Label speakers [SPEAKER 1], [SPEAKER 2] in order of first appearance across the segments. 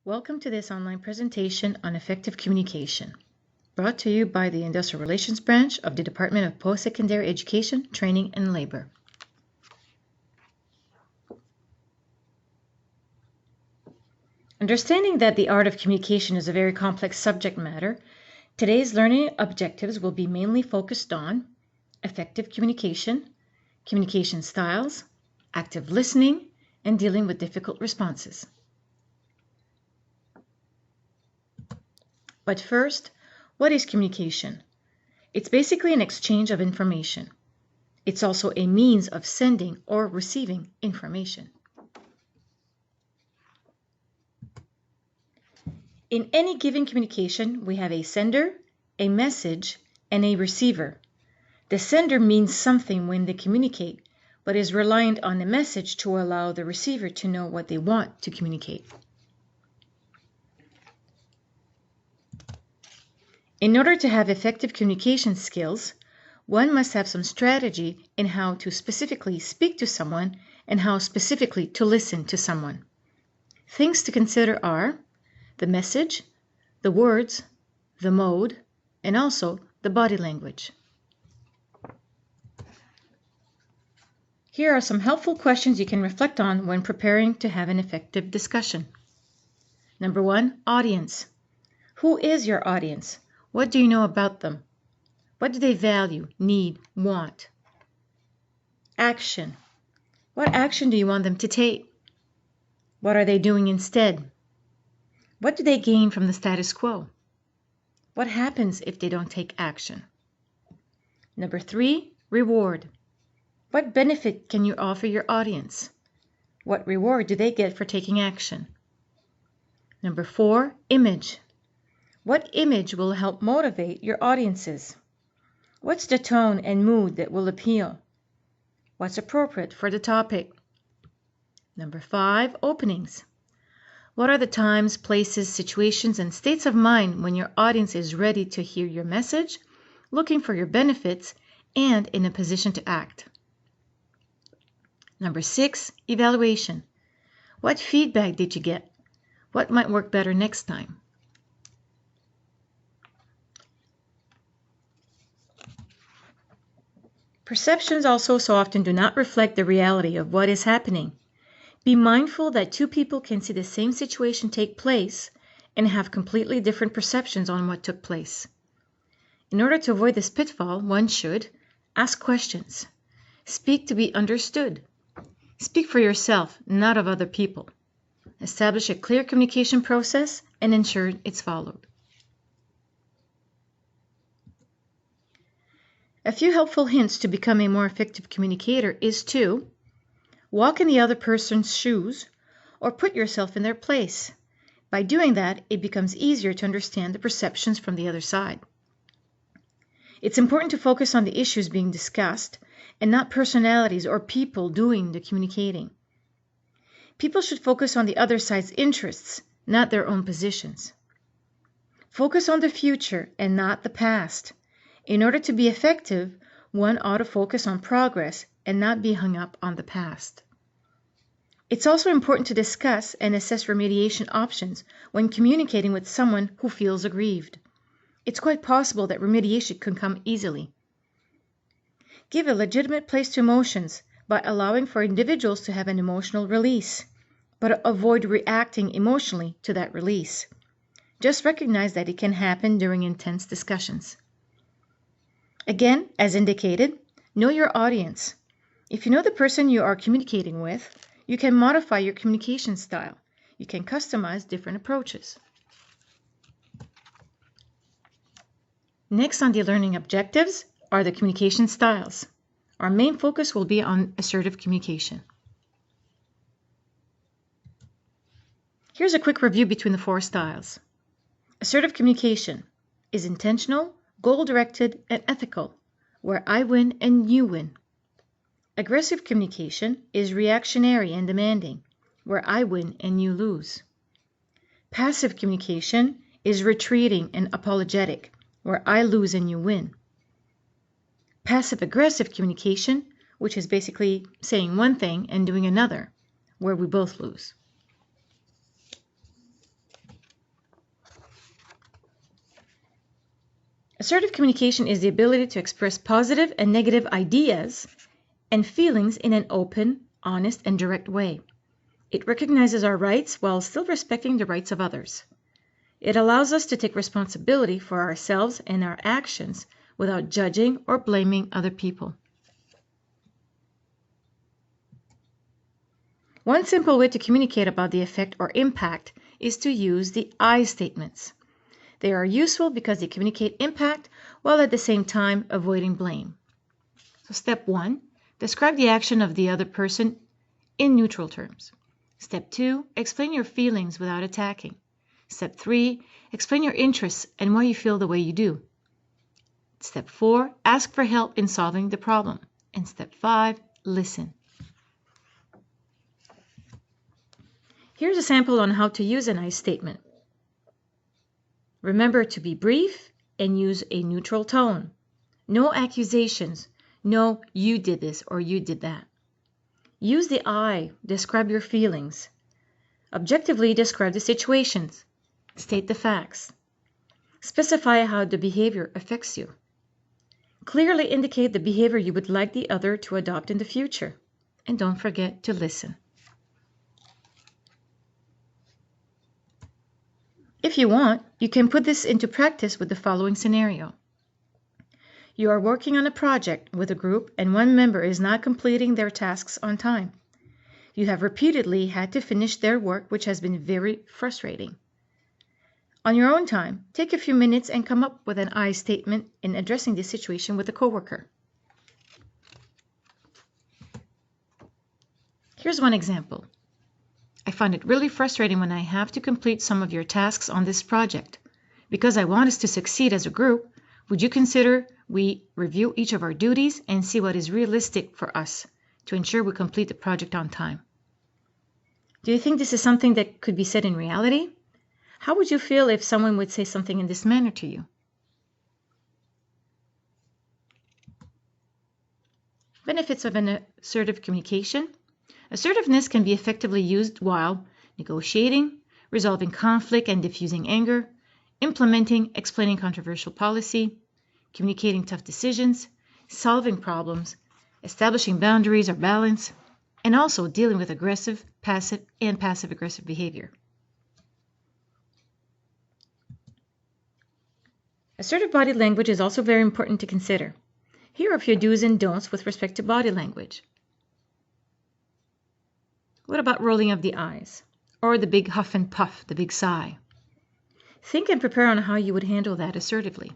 [SPEAKER 1] Welcome to this online presentation on effective communication, brought to you by the Industrial Relations Branch of the Department of Post-Secondary Education, Training and Labor. Understanding that the art of communication is a very complex subject matter, today's learning objectives will be mainly focused on effective communication, communication styles, active listening, and dealing with difficult responses. But first, what is communication? It's basically an exchange of information. It's also a means of sending or receiving information. In any given communication, we have a sender, a message, and a receiver. The sender means something when they communicate, but is reliant on the message to allow the receiver to know what they want to communicate. In order to have effective communication skills, one must have some strategy in how to specifically speak to someone and how specifically to listen to someone. Things to consider are the message, the words, the mode, and also the body language. Here are some helpful questions you can reflect on when preparing to have an effective discussion. Number 1, audience. Who is your audience? What do you know about them? What do they value, need, want? Action. What action do you want them to take? What are they doing instead? What do they gain from the status quo? What happens if they don't take action? Number 3, reward. What benefit can you offer your audience? What reward do they get for taking action? Number 4, image. What image will help motivate your audiences? What's the tone and mood that will appeal? What's appropriate for the topic? Number 5, openings. What are the times, places, situations, and states of mind when your audience is ready to hear your message, looking for your benefits, and in a position to act? Number 6, evaluation. What feedback did you get? What might work better next time? Perceptions also so often do not reflect the reality of what is happening. Be mindful that two people can see the same situation take place and have completely different perceptions on what took place. In order to avoid this pitfall, one should ask questions, speak to be understood, speak for yourself, not of other people, establish a clear communication process, and ensure it's followed. A few helpful hints to become a more effective communicator is to walk in the other person's shoes or put yourself in their place. By doing that, it becomes easier to understand the perceptions from the other side. It's important to focus on the issues being discussed and not personalities or people doing the communicating. People should focus on the other side's interests, not their own positions. Focus on the future and not the past. In order to be effective, one ought to focus on progress and not be hung up on the past. It's also important to discuss and assess remediation options when communicating with someone who feels aggrieved. It's quite possible that remediation can come easily. Give a legitimate place to emotions by allowing for individuals to have an emotional release, but avoid reacting emotionally to that release. Just recognize that it can happen during intense discussions. Again, as indicated, know your audience. If you know the person you are communicating with, you can modify your communication style. You can customize different approaches. Next on the learning objectives are the communication styles. Our main focus will be on assertive communication. Here's a quick review between the 4 styles. Assertive communication is intentional, goal-directed, and ethical, where I win and you win. Aggressive communication is reactionary and demanding, where I win and you lose. Passive communication is retreating and apologetic, where I lose and you win. Passive-aggressive communication, which is basically saying one thing and doing another, where we both lose. Assertive communication is the ability to express positive and negative ideas and feelings in an open, honest, and direct way. It recognizes our rights while still respecting the rights of others. It allows us to take responsibility for ourselves and our actions without judging or blaming other people. One simple way to communicate about the effect or impact is to use the I statements. They are useful because they communicate impact while at the same time avoiding blame. So step 1, describe the action of the other person in neutral terms. Step 2, explain your feelings without attacking. Step 3, explain your interests and why you feel the way you do. Step 4, ask for help in solving the problem. And step 5, listen. Here's a sample on how to use an I statement. Remember to be brief and use a neutral tone. No accusations. No, you did this or you did that. Use the I. Describe your feelings. Objectively describe the situations. State the facts. Specify how the behavior affects you. Clearly indicate the behavior you would like the other to adopt in the future. And don't forget to listen. If you want, you can put this into practice with the following scenario. You are working on a project with a group and one member is not completing their tasks on time. You have repeatedly had to finish their work, which has been very frustrating. On your own time, take a few minutes and come up with an I statement in addressing this situation with a coworker. Here's one example. I find it really frustrating when I have to complete some of your tasks on this project. Because I want us to succeed as a group, would you consider we review each of our duties and see what is realistic for us to ensure we complete the project on time? Do you think this is something that could be said in reality? How would you feel if someone would say something in this manner to you? Benefits of an assertive communication. Assertiveness can be effectively used while negotiating, resolving conflict and diffusing anger, implementing, explaining controversial policy, communicating tough decisions, solving problems, establishing boundaries or balance, and also dealing with aggressive, passive, and passive-aggressive behavior. Assertive body language is also very important to consider. Here are a few do's and don'ts with respect to body language. What about rolling of the eyes? Or the big huff and puff, the big sigh? Think and prepare on how you would handle that assertively.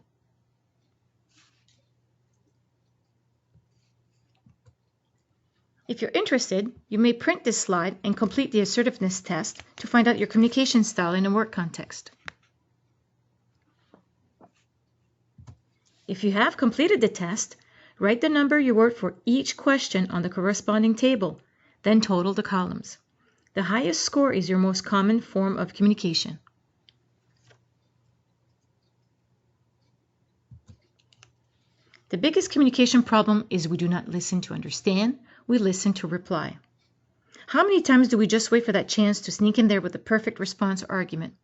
[SPEAKER 1] If you're interested, you may print this slide and complete the assertiveness test to find out your communication style in a work context. If you have completed the test, write the number you wrote for each question on the corresponding table. Then total the columns. The highest score is your most common form of communication. The biggest communication problem is we do not listen to understand, we listen to reply. How many times do we just wait for that chance to sneak in there with the perfect response or argument?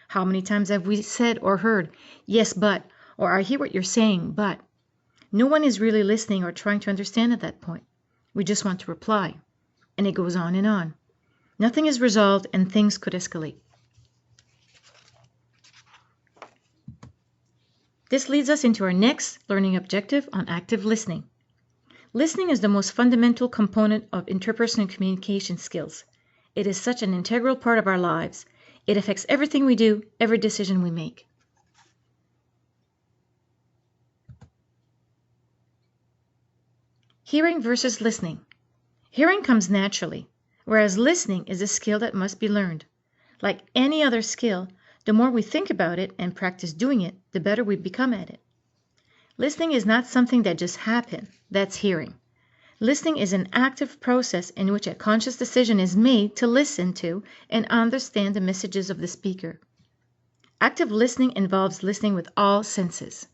[SPEAKER 1] How many times have we said or heard, yes, but, or I hear what you're saying, but? No one is really listening or trying to understand at that point. We just want to reply. And it goes on and on. Nothing is resolved and things could escalate. This leads us into our next learning objective on active listening. Listening is the most fundamental component of interpersonal communication skills. It is such an integral part of our lives. It affects everything we do, every decision we make. Hearing versus listening. Hearing comes naturally, whereas listening is a skill that must be learned. Like any other skill, the more we think about it and practice doing it, the better we become at it. Listening is not something that just happens. That's hearing. Listening is an active process in which a conscious decision is made to listen to and understand the messages of the speaker. Active listening involves listening with all senses.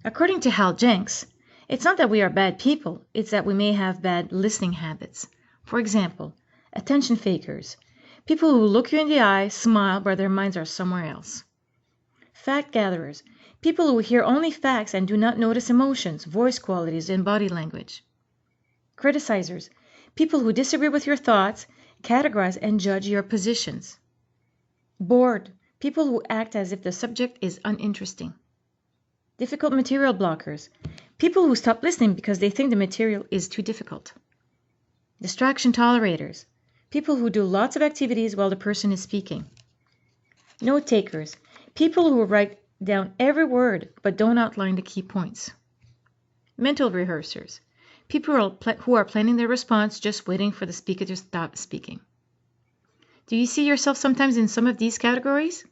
[SPEAKER 1] According to Hal Jenks, it's not that we are bad people, it's that we may have bad listening habits. For example, attention fakers, People who look you in the eye, smile, but their minds are somewhere else. Fact gatherers. People who hear only facts and do not notice emotions, voice qualities, and body language. Criticizers. People who disagree with your thoughts, categorize and judge your positions. Bored. People who act as if the subject is uninteresting. Difficult material blockers. People who stop listening because they think the material is too difficult. Distraction tolerators. People who do lots of activities while the person is speaking. Note takers. People who write down every word but don't outline the key points. Mental rehearsers. People who are planning their response, just waiting for the speaker to stop speaking. Do you see yourself sometimes in some of these categories?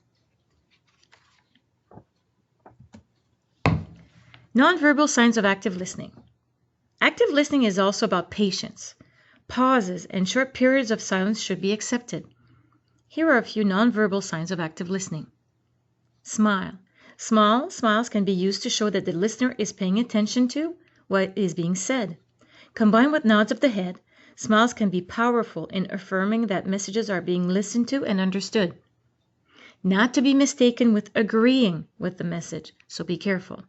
[SPEAKER 1] Nonverbal signs of active listening. Active listening is also about patience. Pauses and short periods of silence should be accepted. Here are a few nonverbal signs of active listening. Smile. Small smiles can be used to show that the listener is paying attention to what is being said. Combined with nods of the head, smiles can be powerful in affirming that messages are being listened to and understood. Not to be mistaken with agreeing with the message, so be careful.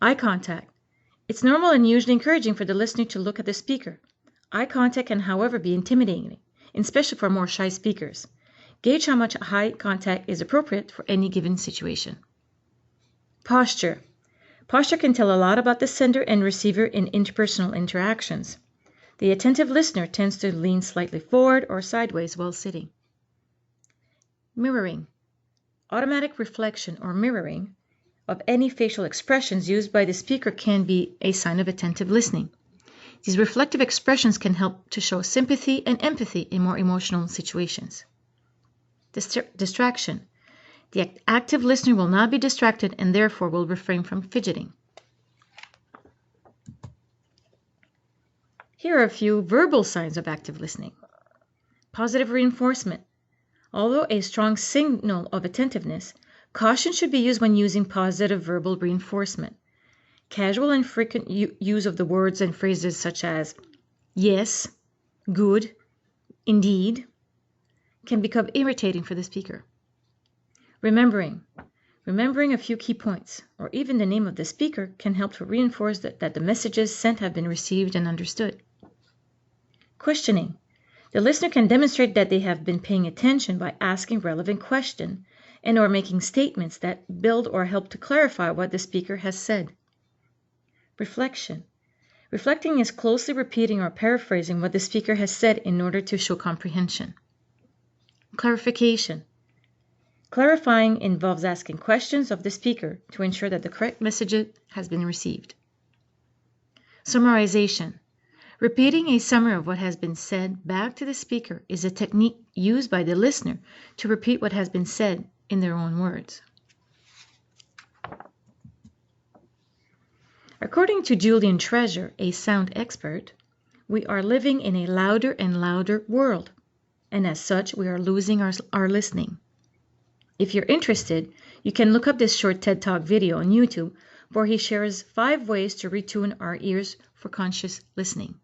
[SPEAKER 1] Eye contact. It's normal and usually encouraging for the listener to look at the speaker. Eye contact can, however, be intimidating, especially for more shy speakers. Gauge how much eye contact is appropriate for any given situation. Posture. Posture can tell a lot about the sender and receiver in interpersonal interactions. The attentive listener tends to lean slightly forward or sideways while sitting. Mirroring. Automatic reflection or mirroring of any facial expressions used by the speaker can be a sign of attentive listening. These reflective expressions can help to show sympathy and empathy in more emotional situations. Distraction. The active listener will not be distracted and therefore will refrain from fidgeting. Here are a few verbal signs of active listening. Positive reinforcement. Although a strong signal of attentiveness, caution should be used when using positive verbal reinforcement. Casual and frequent use of the words and phrases such as yes, good, indeed, can become irritating for the speaker. Remembering a few key points, or even the name of the speaker, can help to reinforce that the messages sent have been received and understood. Questioning. The listener can demonstrate that they have been paying attention by asking relevant questions and or making statements that build or help to clarify what the speaker has said. Reflection. Reflecting is closely repeating or paraphrasing what the speaker has said in order to show comprehension. Clarification. Clarifying involves asking questions of the speaker to ensure that the correct message has been received. Summarization. Repeating a summary of what has been said back to the speaker is a technique used by the listener to repeat what has been said in their own words. According to Julian Treasure, a sound expert, we are living in a louder and louder world, and as such, we are losing our listening. If you're interested, you can look up this short TED Talk video on YouTube where he shares 5 ways to retune our ears for conscious listening.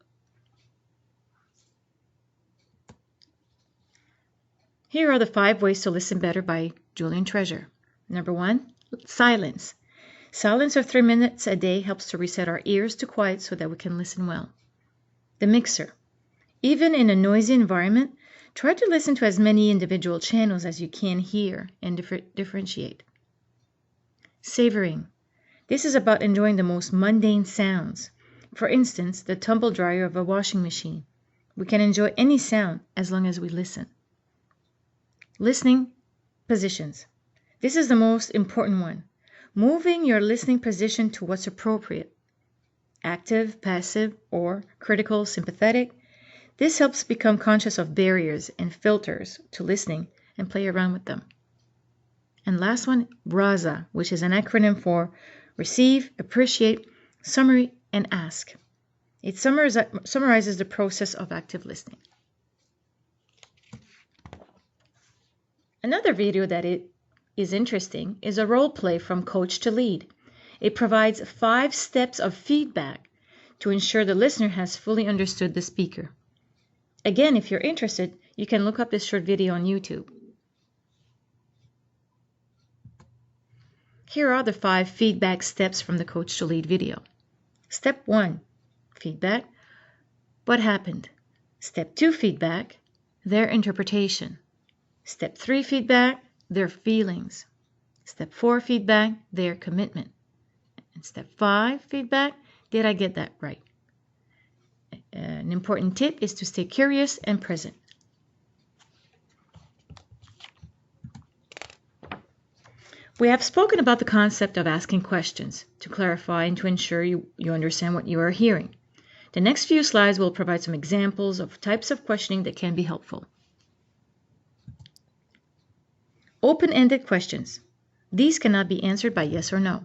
[SPEAKER 1] Here are the 5 ways to listen better by Julian Treasure. Number 1, silence. Silence of 3 minutes a day helps to reset our ears to quiet so that we can listen well. The mixer. Even in a noisy environment, try to listen to as many individual channels as you can hear and differentiate. Savoring. This is about enjoying the most mundane sounds. For instance, the tumble dryer of a washing machine. We can enjoy any sound as long as we listen. Listening positions. This is the most important one. Moving your listening position to what's appropriate. Active, passive, or critical, sympathetic. This helps become conscious of barriers and filters to listening and play around with them. And last one, RASA, which is an acronym for Receive, Appreciate, Summary, and Ask. It summarizes the process of active listening. Another video that is interesting is a role play from Coach to Lead. It provides 5 steps of feedback to ensure the listener has fully understood the speaker. Again, if you're interested, You can look up this short video on YouTube. Here are the 5 feedback steps from the Coach to Lead video. Step 1, feedback. What happened? Step 2, feedback. Their interpretation. Step 3, feedback. Their feelings. Step 4, feedback. Their commitment. And step 5, feedback. Did I get that right? An important tip is to stay curious and present. We have spoken about the concept of asking questions to clarify and to ensure you understand what you are hearing. The next few slides will provide some examples of types of questioning that can be helpful. Open-ended questions. These cannot be answered by yes or no.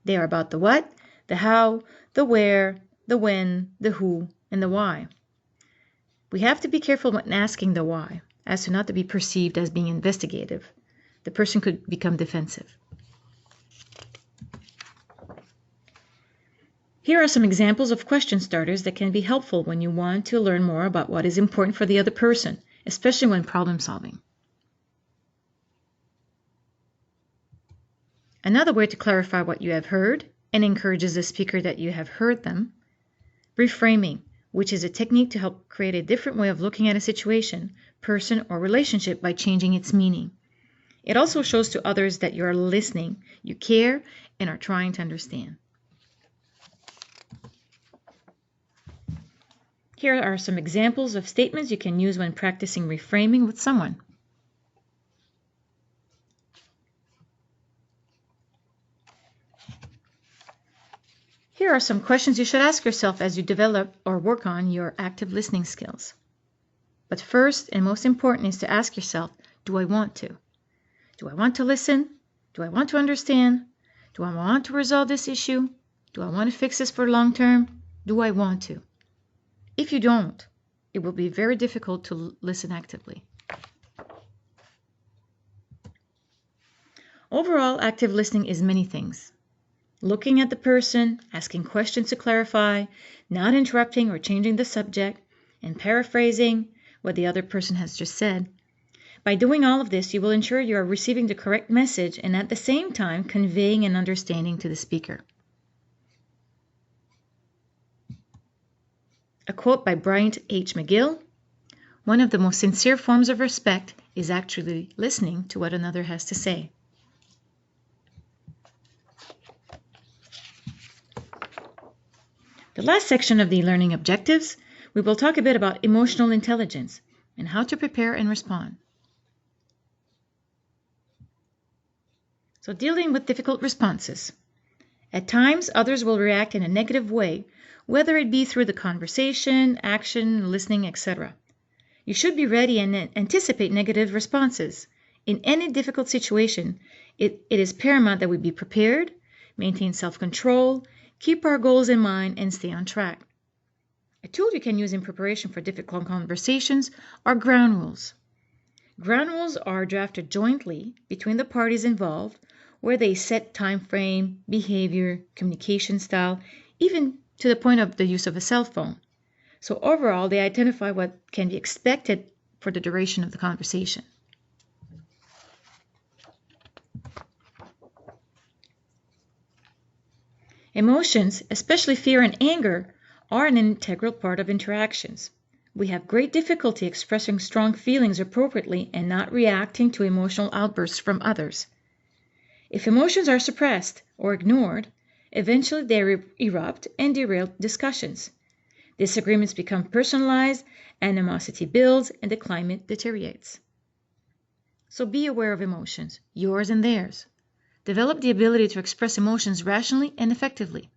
[SPEAKER 1] They are about the what, the how, the where, the when, the who, and the why. We have to be careful when asking the why, as to not to be perceived as being investigative. The person could become defensive. Here are some examples of question starters that can be helpful when you want to learn more about what is important for the other person, especially when problem solving. Another way to clarify what you have heard and encourages the speaker that you have heard them. Reframing, which is a technique to help create a different way of looking at a situation, person, or relationship by changing its meaning. It also shows to others that you are listening, you care, and are trying to understand. Here are some examples of statements you can use when practicing reframing with someone. Here are some questions you should ask yourself as you develop or work on your active listening skills. But first and most important is to ask yourself, do I want to? Do I want to listen? Do I want to understand? Do I want to resolve this issue? Do I want to fix this for long term? Do I want to? If you don't, it will be very difficult to listen actively. Overall, active listening is many things. Looking at the person, asking questions to clarify, not interrupting or changing the subject, and paraphrasing what the other person has just said. By doing all of this, you will ensure you are receiving the correct message and at the same time conveying an understanding to the speaker. A quote by Bryant H. McGill: "One of the most sincere forms of respect is actually listening to what another has to say." The last section of the learning objectives, we will talk a bit about emotional intelligence and how to prepare and respond. So, dealing with difficult responses. At times, others will react in a negative way, whether it be through the conversation, action, listening, etc. You should be ready and anticipate negative responses. In any difficult situation, it is paramount that we be prepared, maintain self-control, keep our goals in mind, and stay on track. A tool you can use in preparation for difficult conversations are ground rules. Ground rules are drafted jointly between the parties involved, where they set time frame, behavior, communication style, even to the point of the use of a cell phone. So overall, they identify what can be expected for the duration of the conversation. Emotions, especially fear and anger, are an integral part of interactions. We have great difficulty expressing strong feelings appropriately and not reacting to emotional outbursts from others. If emotions are suppressed or ignored, eventually they erupt and derail discussions. Disagreements become personalized, animosity builds, and the climate deteriorates. So be aware of emotions, yours and theirs. Develop the ability to express emotions rationally and effectively.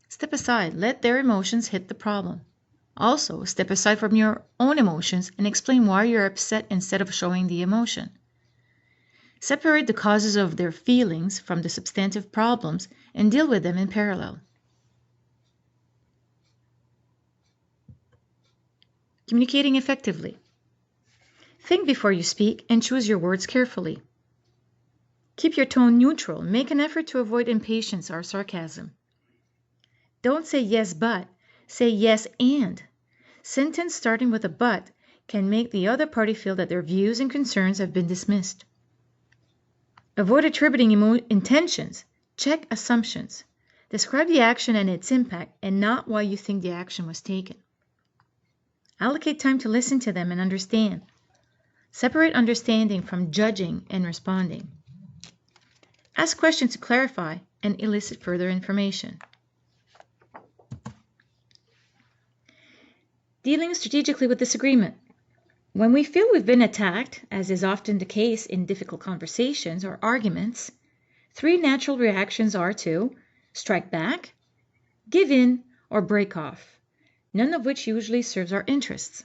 [SPEAKER 1] Step aside, let their emotions hit the problem. Also, step aside from your own emotions and explain why you're upset instead of showing the emotion. Separate the causes of their feelings from the substantive problems and deal with them in parallel. Communicating effectively. Think before you speak and choose your words carefully. Keep your tone neutral. Make an effort to avoid impatience or sarcasm. Don't say yes but, say yes and. Sentence starting with a but can make the other party feel that their views and concerns have been dismissed. Avoid attributing intentions. Check assumptions. Describe the action and its impact and not why you think the action was taken. Allocate time to listen to them and understand. Separate understanding from judging and responding. Ask questions to clarify and elicit further information. Dealing strategically with disagreement. When we feel we've been attacked, as is often the case in difficult conversations or arguments, 3 natural reactions are to strike back, give in, or break off, none of which usually serves our interests.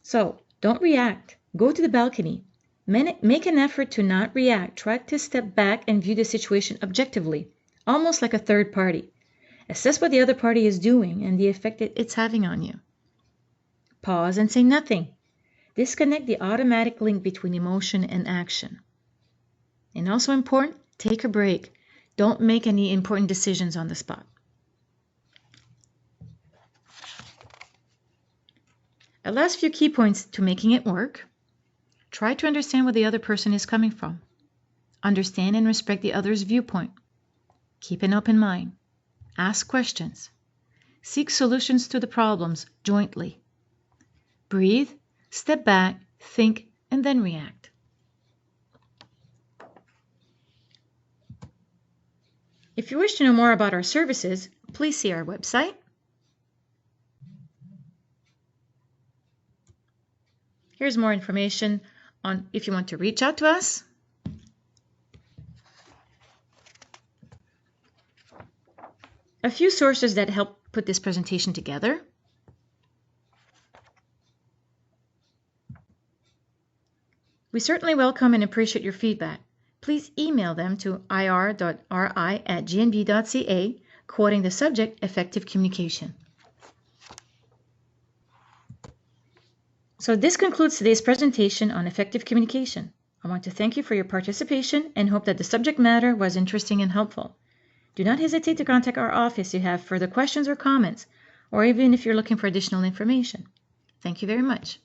[SPEAKER 1] So, don't react. Go to the balcony. Make an effort to not react. Try to step back and view the situation objectively, almost like a third party. Assess what the other party is doing and the effect it's having on you. Pause and say nothing. Disconnect the automatic link between emotion and action. And also important, take a break. Don't make any important decisions on the spot. A last few key points to making it work. Try to understand where the other person is coming from. Understand and respect the other's viewpoint. Keep an open mind. Ask questions. Seek solutions to the problems jointly. Breathe, step back, think, and then react. If you wish to know more about our services, please see our website. Here's more information on if you want to reach out to us. A few sources that help put this presentation together. We certainly welcome and appreciate your feedback. Please email them to ir.ri@gnb.ca, quoting the subject, Effective Communication. So this concludes today's presentation on effective communication. I want to thank you for your participation and hope that the subject matter was interesting and helpful. Do not hesitate to contact our office if you have further questions or comments, or even if you're looking for additional information. Thank you very much.